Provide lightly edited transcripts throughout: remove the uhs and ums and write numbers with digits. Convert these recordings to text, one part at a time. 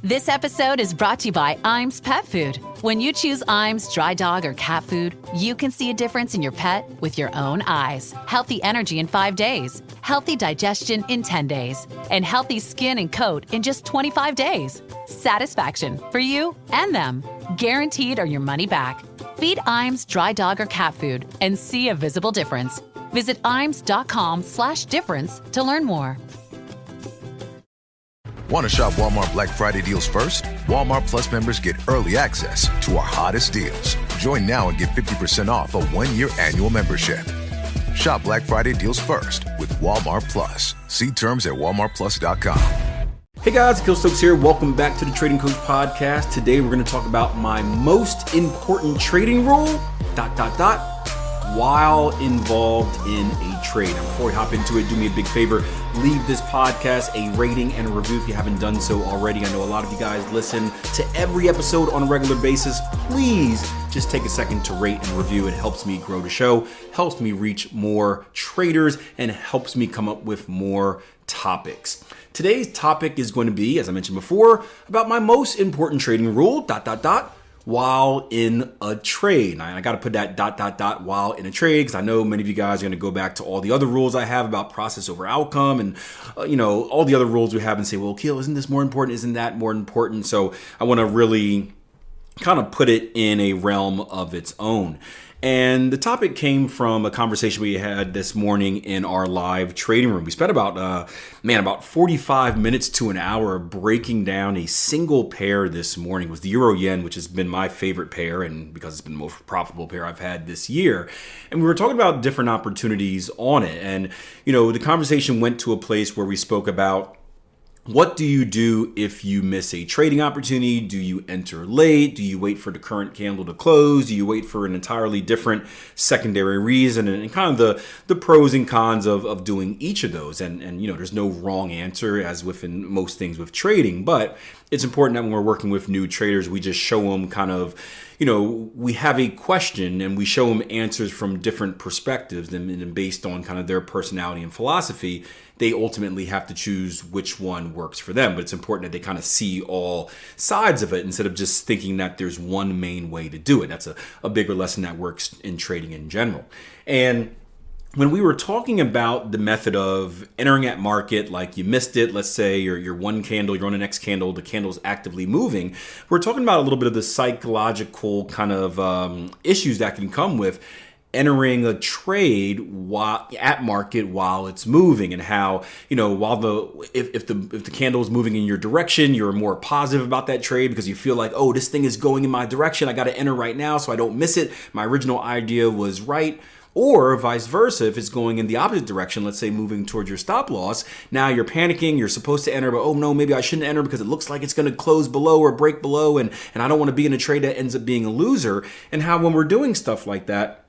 This episode is brought to you by Iams Pet Food. When you choose Iams dry dog or cat food, you can see a difference in your pet with your own eyes. Healthy energy in 5 days, healthy digestion in 10 days, and healthy skin and coat in just 25 days. Satisfaction for you and them. Guaranteed or your money back. Feed Iams dry dog or cat food and see a visible difference. Visit iams.com/difference to learn more. Want to shop Walmart Black Friday deals first? Walmart Plus members get early access to our hottest deals. Join now and get 50% off a 1-year annual membership. Shop Black Friday deals first with Walmart Plus. See terms at walmartplus.com. Hey guys, Akil here. Welcome back to the Trading Coach Podcast. Today we're going to talk about my most important trading rule, while involved in a trade. Now, before we hop into it, do me a big favor. Leave this podcast a rating and a review if you haven't done so already. I know a lot of you guys listen to every episode on a regular basis. Please just take a second to rate and review. It helps me grow the show, helps me reach more traders, and helps me come up with more topics. Today's topic is going to be, as I mentioned before, about my most important trading rule, while in a trade. Now, I got to put that ... while in a trade, because I know many of you guys are going to go back to all the other rules I have about process over outcome and, all the other rules we have and say, well, Akil, isn't this more important? Isn't that more important? So I want to really kind of put it in a realm of its own. And the topic came from a conversation we had this morning in our live trading room. We spent about 45 minutes to an hour breaking down a single pair this morning. It was the Euro Yen, which has been my favorite pair, and because it's been the most profitable pair I've had this year. And we were talking about different opportunities on it. And, the conversation went to a place where we spoke about, what do you do if you miss a trading opportunity? Do you enter late? Do you wait for the current candle to close? Do you wait for an entirely different secondary reason? And kind of the pros and cons of doing each of those. And there's no wrong answer, as within most things with trading. But it's important that when we're working with new traders, we just show them kind of, we have a question and we show them answers from different perspectives, and based on kind of their personality and philosophy, they ultimately have to choose which one works for them. But it's important that they kind of see all sides of it instead of just thinking that there's one main way to do it. That's a bigger lesson that works in trading in general. And when we were talking about the method of entering at market, like you missed it, let's say you're one candle, you're on the next candle, the candle's actively moving. We're talking about a little bit of the psychological kind of issues that can come with entering a trade while at market while it's moving, and how while if the candle is moving in your direction, you're more positive about that trade because you feel like, oh, this thing is going in my direction, I got to enter right now so I don't miss it, my original idea was right. Or vice versa, if it's going in the opposite direction, let's say moving towards your stop loss, now you're panicking, you're supposed to enter, but oh no, maybe I shouldn't enter because it looks like it's going to close below or break below, and I don't want to be in a trade that ends up being a loser. And how when we're doing stuff like that,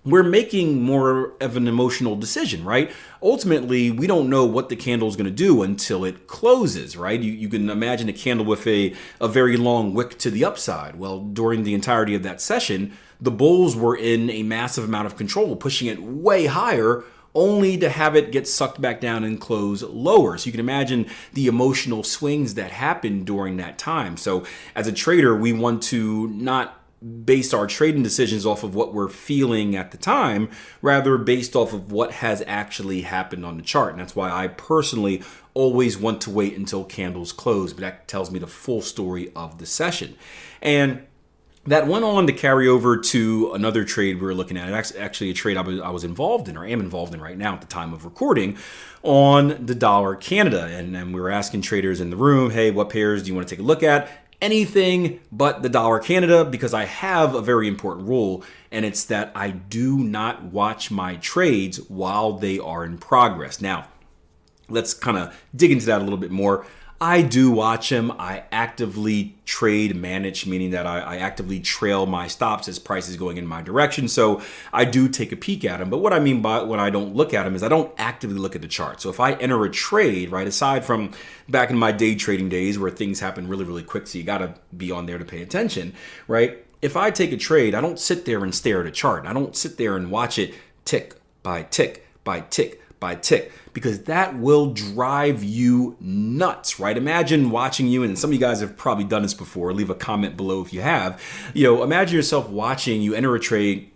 we're making more of an emotional decision, right? Ultimately, we don't know what the candle is going to do until it closes, right? You can imagine a candle with a very long wick to the upside. Well, during the entirety of that session, the bulls were in a massive amount of control, pushing it way higher, only to have it get sucked back down and close lower. So you can imagine the emotional swings that happen during that time. So as a trader, we want to not base our trading decisions off of what we're feeling at the time, rather based off of what has actually happened on the chart. And that's why I personally always want to wait until candles close, but that tells me the full story of the session. And that went on to carry over to another trade we were looking at. It's actually a trade I was involved in, or am involved in right now at the time of recording, on the dollar Canada. And we were asking traders in the room, hey, what pairs do you want to take a look at? Anything but the dollar Canada, because I have a very important rule, and it's that I do not watch my trades while they are in progress. Now, let's kind of dig into that a little bit more. I do watch them. I actively trade manage, meaning that I actively trail my stops as price is going in my direction. So I do take a peek at them. But what I mean by when I don't look at them is I don't actively look at the chart. So if I enter a trade, right, aside from back in my day trading days where things happen really, really quick, so you got to be on there to pay attention, right? If I take a trade, I don't sit there and stare at a chart. I don't sit there and watch it tick by tick by tick by tick, because that will drive you nuts, right? Imagine watching you, and some of you guys have probably done this before. Leave a comment below if you have. Imagine yourself watching you enter a trade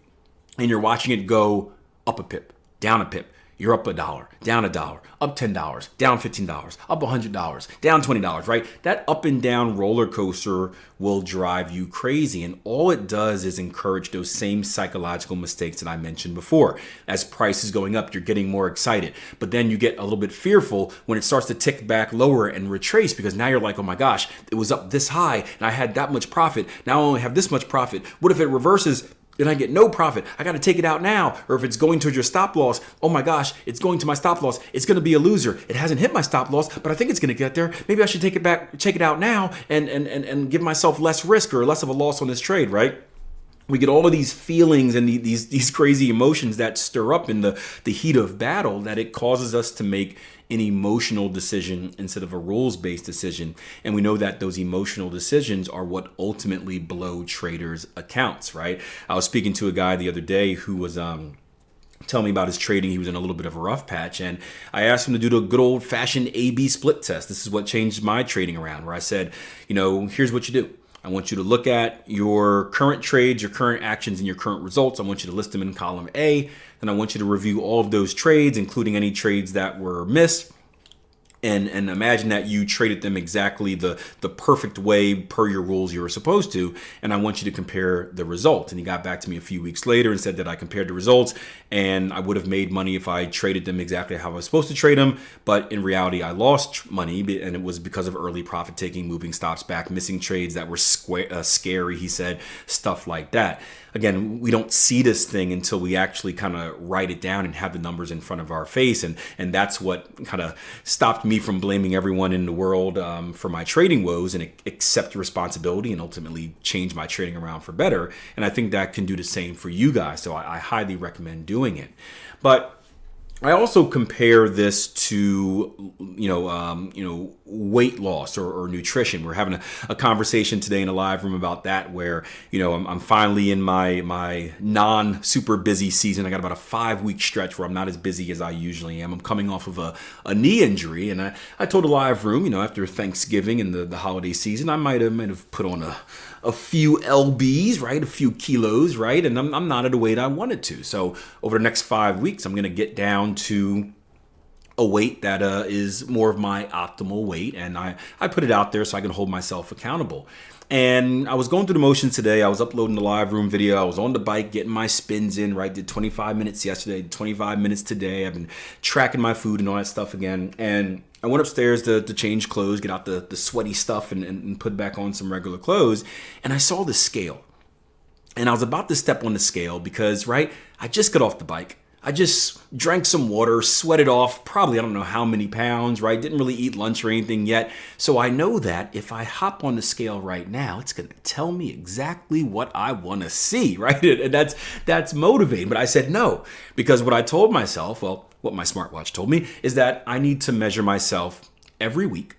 and you're watching it go up a pip, down a pip. You're up $1, down $1, up $10, down $15, up $100, down $20, right? That up and down roller coaster will drive you crazy. And all it does is encourage those same psychological mistakes that I mentioned before. As price is going up, you're getting more excited. But then you get a little bit fearful when it starts to tick back lower and retrace, because now you're like, oh my gosh, it was up this high and I had that much profit. Now I only have this much profit. What if it reverses? Then I get no profit. I got to take it out now. Or if it's going towards your stop loss, oh my gosh, it's going to my stop loss. It's going to be a loser. It hasn't hit my stop loss, but I think it's going to get there. Maybe I should take it out now and give myself less risk or less of a loss on this trade, right? We get all of these feelings and these crazy emotions that stir up in the heat of battle, that it causes us to make an emotional decision instead of a rules-based decision. And we know that those emotional decisions are what ultimately blow traders' accounts, right? I was speaking to a guy the other day who was telling me about his trading. He was in a little bit of a rough patch, and I asked him to do the good old-fashioned A/B split test. This is what changed my trading around, where I said, here's what you do. I want you to look at your current trades, your current actions, and your current results. I want you to list them in column A. Then I want you to review all of those trades, including any trades that were missed. And imagine that you traded them exactly the perfect way per your rules you were supposed to. And I want you to compare the results. And he got back to me a few weeks later and said that I compared the results and I would have made money if I traded them exactly how I was supposed to trade them. But in reality, I lost money, and it was because of early profit taking, moving stops back, missing trades that were scary, he said, stuff like that. Again, we don't see this thing until we actually kind of write it down and have the numbers in front of our face. And that's what kind of stopped me from blaming everyone in the world for my trading woes, and accept responsibility and ultimately change my trading around for better. And I think that can do the same for you guys. So I highly recommend doing it. But I also compare this to, weight loss or nutrition. We're having a conversation today in a live room about that, where, I'm finally in my non-super busy season. I got about a 5-week stretch where I'm not as busy as I usually am. I'm coming off of a knee injury, and I told a live room, after Thanksgiving and the holiday season, I might have put on a few lbs, right? A few kilos, right? And I'm not at a weight I wanted to. So over the next 5 weeks, I'm going to get down to a weight that is more of my optimal weight. And I put it out there so I can hold myself accountable. And I was going through the motions today. I was uploading the live room video. I was on the bike getting my spins in, right? Did 25 minutes yesterday, 25 minutes today. I've been tracking my food and all that stuff again. And I went upstairs to change clothes, get out the sweaty stuff and put back on some regular clothes. And I saw the scale. And I was about to step on the scale because, right, I just got off the bike. I just drank some water, sweated off probably, I don't know how many pounds, right? Didn't really eat lunch or anything yet. So I know that if I hop on the scale right now, it's going to tell me exactly what I want to see, right? And that's motivating. But I said no, because what I told myself, well, what my smartwatch told me, is that I need to measure myself every week,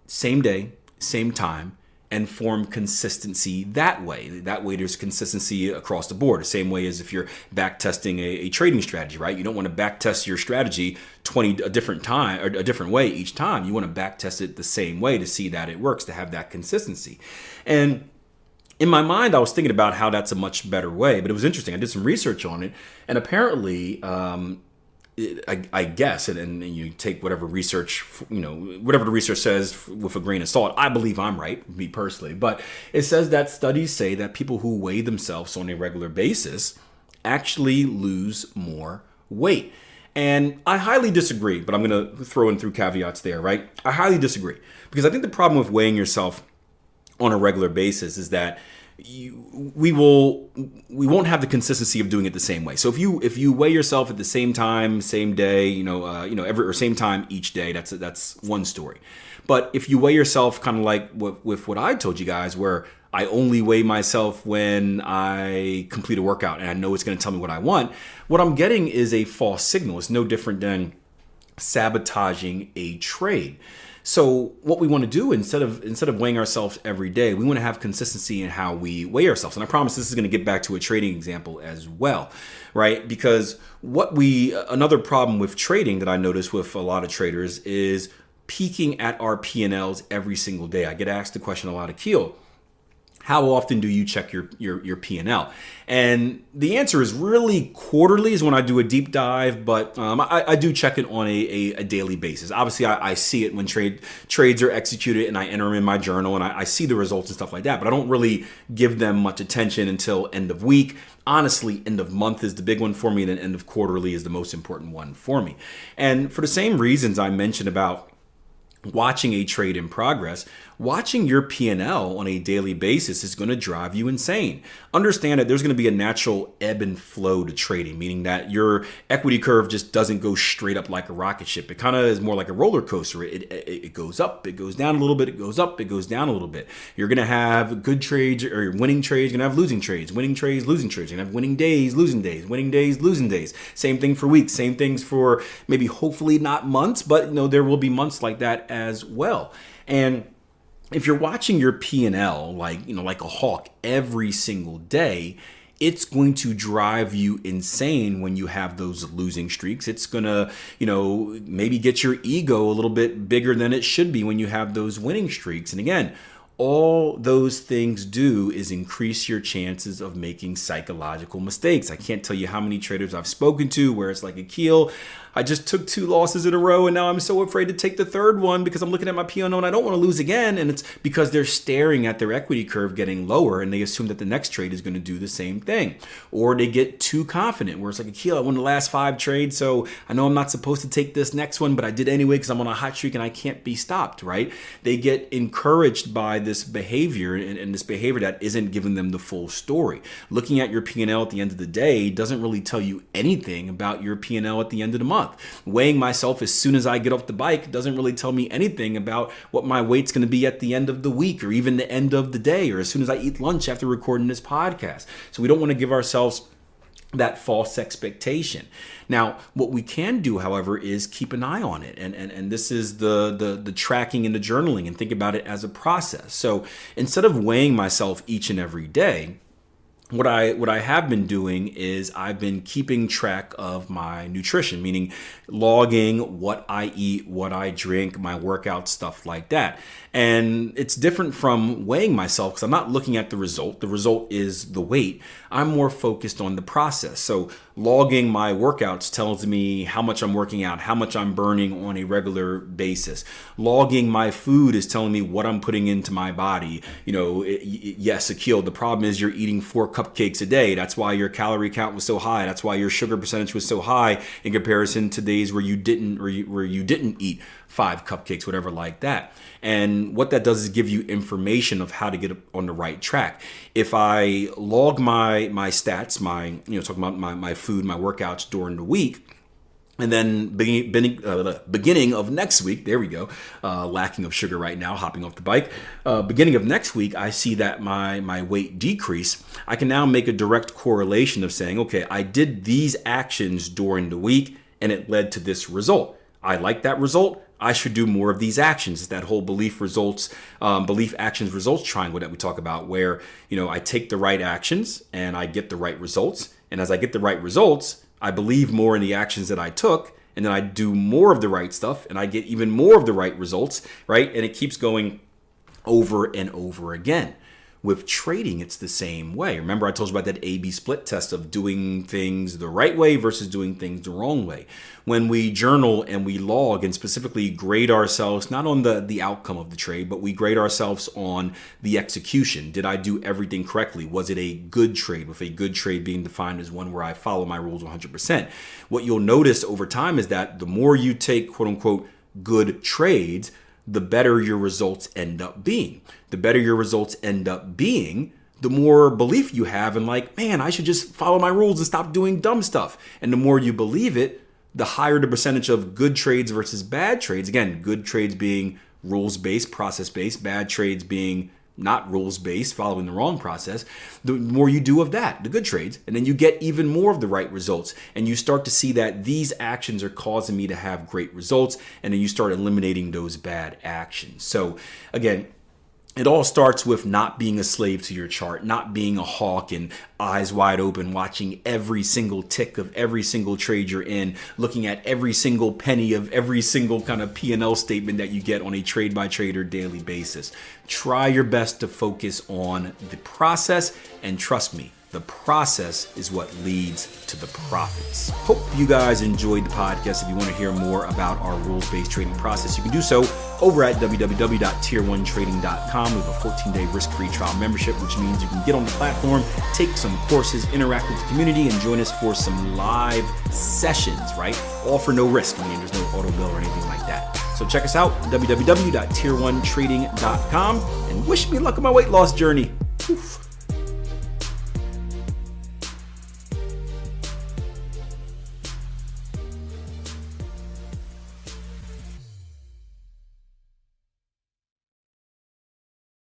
same day, same time, and form consistency that way. That way there's consistency across the board. The same way as if you're back testing a trading strategy, right? You don't want to back test your strategy a different way each time. You want to back test it the same way to see that it works, to have that consistency. And in my mind, I was thinking about how that's a much better way, but it was interesting. I did some research on it, and apparently, I guess, and you take whatever research, whatever the research says with a grain of salt. I believe I'm right, me personally, but it says that studies say that people who weigh themselves on a regular basis actually lose more weight. And I highly disagree, but I'm going to throw in through caveats there, right? I highly disagree, because I think the problem with weighing yourself on a regular basis is that we won't have the consistency of doing it the same way. So if you weigh yourself at the same time, same day, every or same time each day, that's one story. But if you weigh yourself kind of like with what I told you guys, where I only weigh myself when I complete a workout and I know it's going to tell me what I want, what I'm getting is a false signal. It's no different than sabotaging a trade. So what we want to do instead of weighing ourselves every day, we want to have consistency in how we weigh ourselves. And I promise this is going to get back to a trading example as well, right? Because another problem with trading that I notice with a lot of traders is peeking at our P&Ls every single day. I get asked the question a lot, Akil, how often do you check your P&L? And the answer is really quarterly is when I do a deep dive, but I do check it on a daily basis. Obviously, I see it when trades are executed and I enter them in my journal and I see the results and stuff like that, but I don't really give them much attention until end of week. Honestly, end of month is the big one for me, and then end of quarterly is the most important one for me. And for the same reasons I mentioned about watching a trade in progress, watching your P&L on a daily basis is going to drive you insane. Understand that there's going to be a natural ebb and flow to trading, meaning that your equity curve just doesn't go straight up like a rocket ship. It kind of is more like a roller coaster. It goes up, it goes down a little bit, it goes up, it goes down a little bit. You're going to have good trades or winning trades, you're going to have losing trades, winning trades, losing trades. You're going to have winning days, losing days, winning days, losing days. Same thing for weeks, same things for maybe hopefully not months, but there will be months like that as well. And if you're watching your P&L like a hawk every single day, it's going to drive you insane when you have those losing streaks. It's going to, maybe get your ego a little bit bigger than it should be when you have those winning streaks. And again, all those things do is increase your chances of making psychological mistakes. I can't tell you how many traders I've spoken to where it's like, Akil, I just took 2 losses in a row and now I'm so afraid to take the third one because I'm looking at my P&L and I don't want to lose again. And it's because they're staring at their equity curve getting lower and they assume that the next trade is going to do the same thing. Or they get too confident where it's like, Akil, I won the last 5 trades, so I know I'm not supposed to take this next one, but I did anyway because I'm on a hot streak and I can't be stopped, right? They get encouraged by this behavior and this behavior that isn't giving them the full story. Looking at your P&L at the end of the day doesn't really tell you anything about your P&L at the end of the month. Weighing myself as soon as I get off the bike doesn't really tell me anything about what my weight's going to be at the end of the week or even the end of the day or as soon as I eat lunch after recording this podcast. So we don't want to give ourselves that false expectation. Now, what we can do, however, is keep an eye on it. And this is the tracking and the journaling, and think about it as a process. So instead of weighing myself each and every day, what I have been doing is I've been keeping track of my nutrition, meaning logging what I eat, what I drink, my workout, stuff like that. And it's different from weighing myself because I'm not looking at the result. The result is the weight. I'm more focused on the process. So logging my workouts tells me how much I'm working out, how much I'm burning on a regular basis. Logging my food is telling me what I'm putting into my body. Yes, Akil, the problem is you're eating 4 cupcakes a day. That's why your calorie count was so high. That's why your sugar percentage was so high in comparison to days where you didn't eat 5 cupcakes, whatever like that. And what that does is give you information of how to get on the right track. If I log my stats, talking about my food, my workouts during the week, and then beginning of next week, there we go, lacking of sugar right now, hopping off the bike. Beginning of next week, I see that my weight decrease. I can now make a direct correlation of saying, okay, I did these actions during the week and it led to this result. I like that result. I should do more of these actions. It's that whole belief actions results triangle that we talk about where, I take the right actions and I get the right results. And as I get the right results, I believe more in the actions that I took, and then I do more of the right stuff and I get even more of the right results, right? And it keeps going over and over again. With trading, it's the same way. Remember, I told you about that A/B split test of doing things the right way versus doing things the wrong way. When we journal and we log and specifically grade ourselves, not on the outcome of the trade, but we grade ourselves on the execution. Did I do everything correctly? Was it a good trade? With a good trade being defined as one where I follow my rules 100%. What you'll notice over time is that the more you take quote unquote good trades, the better your results end up being. The better your results end up being, the more belief you have in man, I should just follow my rules and stop doing dumb stuff. And the more you believe it, the higher the percentage of good trades versus bad trades. Again, good trades being rules-based, process-based, bad trades being not rules-based, following the wrong process, the more you do of that, the good trades, and then you get even more of the right results. And you start to see that these actions are causing me to have great results, and then you start eliminating those bad actions. So again, it all starts with not being a slave to your chart, not being a hawk and eyes wide open, watching every single tick of every single trade you're in, looking at every single penny of every single kind of P&L statement that you get on a trade by trade or daily basis. Try your best to focus on the process, and trust me, the process is what leads to the profits. Hope you guys enjoyed the podcast. If you want to hear more about our rules-based trading process, you can do so over at www.tier1trading.com. We have a 14-day risk-free trial membership, which means you can get on the platform, take some courses, interact with the community, and join us for some live sessions, right? All for no risk. I mean, there's no auto bill or anything like that. So check us out, www.tier1trading.com, and wish me luck on my weight loss journey. Oof.